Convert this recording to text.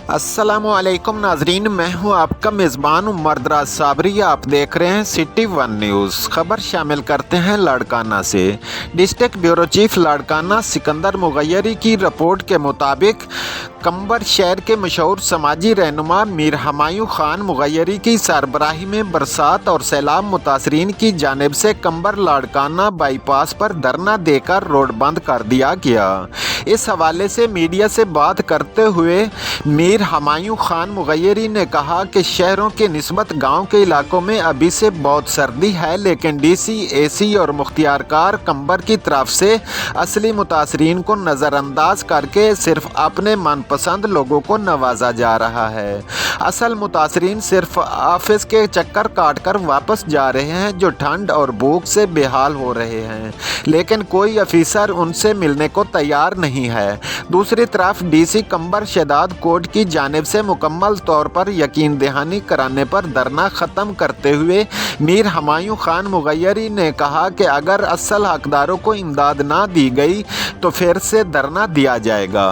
अस्सलामुअलैकुम नाजरीन, मैं हूं आपका मेज़बान उमर दराज साबरी। आप देख रहे हैं सिटी वन न्यूज़। खबर शामिल करते हैं लाड़काना से। District bureau chief Larkana Sikandar Mughairi की रिपोर्ट के मुताबिक कंबर शहर के मशहूर समाजी रहनुमा मीर हमायूं खान मुगैयरी की सरबराही में बरसात और सैलाब मुतासरीन की जानिब से कंबर लाड़काना बाईपास पर धरना देकर रोड बंद कर दिया गया। इस हवाले से मीडिया से बात करते हुए मीर हमायूं खान मुगैयरी ने कहा कि शहरों के निस्बत गांव के इलाकों में अभी से बहुत सर्दी है, लेकिन डीसी, एसी और मुख्तियारकार कंबर की तरफ से असली मुतासरीन को नज़रअंदाज करके सिर्फ अपने मनपसंद लोगों को नवाजा जा रहा है। असल मुतासरीन सिर्फ ऑफिस के चक्कर काट कर वापस जा रहे हैं, जो ठंड और भूख से बेहाल हो रहे हैं, लेकिन कोई अफिसर उनसे मिलने को तैयार नहीं है। दूसरी तरफ डीसी कंबर शहदाद कोर्ट की जानिब से मुकम्मल तौर पर यकीन दहानी कराने पर धरना ख़त्म करते हुए मीर हमायूं खान मुगैयरी ने कहा कि अगर असल हकदारों को इमदाद ना दी गई तो फिर से धरना दिया जाएगा।